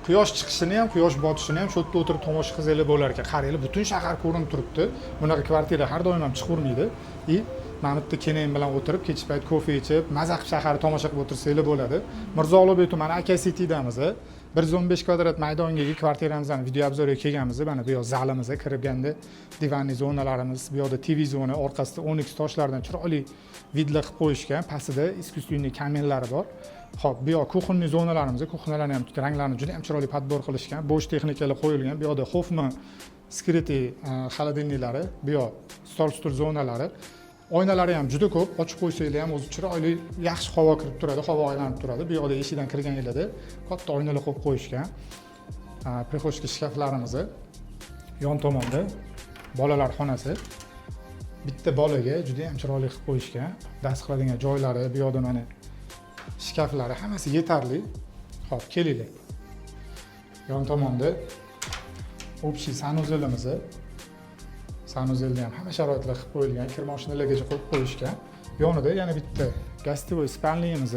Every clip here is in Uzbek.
quyosh chiqishini ham, quyosh botishini ham shu yerda o'tirib tomosha qilsanglar bo'lar ekan. Qaranglar, butun shahar ko'rinib turibdi. Bunaqa kvartira har doim ham chiqavermaydi. Mana bu yerda keyin bilan o'tirib, kechki payt kofe ichib, maza qilib shaharni tomosha qilib o'tirsanglar bo'ladi. Mirzo Ulug'bek tumani Aka City'damiz. 115 kvadrat maydongagi kvartiramizni video obzoriga kelganmiz. Mana bu yoq zalimizga kirganda divanli zonalarimiz, bu yoqda TV zona, orqasida Onyx toshlardan chiroyli vidlar qilib qo'yishgan. Pastida искусственный kamellari bor. Xo'p, bu yoq kuxonniy zonalarimiz, kuxonlarni ham ranglarini juda ham chiroyli podbor qilishgan. Bo'sh texnikalar qo'yilgan. Bu yoqda Hoffman skrytniy xolodilniklari, bu yoq stol-stul zonalari. Oynalari ham juda ko'p, ochib qo'ysanglar ham o'zi chiroyli, yaxshi havo kirib turadi, havo aylanib turadi. Bu yoqda eshikdan kirganinglarda katta oynalar qo'yib qo'yishgan. Prixoshka shkaflarimiz yon tomonda bolalar xonasi. Bitta bolaga juda ham chiroyli qilib qo'yishgan. Dars qiladigan joylari, bu yoqda mana shkaflari hammasi yetarli. Xo'p, kelinglar. Yon tomonda общий sanuzelimiz. Sanuzelda ham hamma sharoitlar qilib qo'yilgan, kir mashinalargacha qo'yib qo'yishgan. Yonida yana bitta gostivoy spalniyamiz.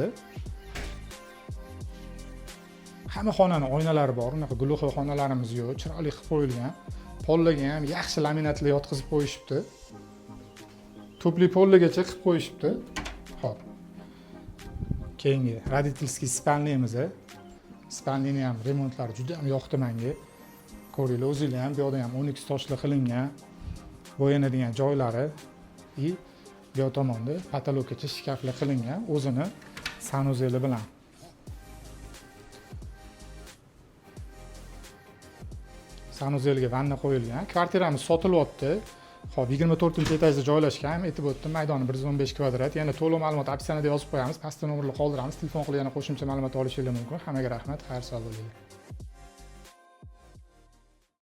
Hamma xonani oynalari bor, unaqa guluxi xonalarimiz yo'q, chiroyli qilib qo'yilgan. Pollaga ham yaxshi laminatlar yotqizib qo'yishibdi. Tupli pollagacha qilib qo'yishibdi. Xo'p. Keyingi родительский spalniyamiz. Spalniyni ham remontlari juda ham yoqdi menga. Ko'ringlar, o'zinglar ham bu yoqda ham Onyx toshlar qilingan. Bo'yanadigan joylari va bu yoq tomonda patologgacha shkaflar qilingan, o'zini sanuzeli bilan. Sanuzelga vanna qo'yilgan. Kvartiramiz sotilyapti. Xo'p, 24-etajda joylashgan, ham aytib o'tdim, maydoni 115 kvadrat. Yana to'liq ma'lumot opsiyasida yozib qo'yamiz. Pastda nomerlar qoldiramiz. Telefon qilib yana qo'shimcha ma'lumot olishingiz mumkin. Hammaga rahmat, xayr sog' bo'linglar.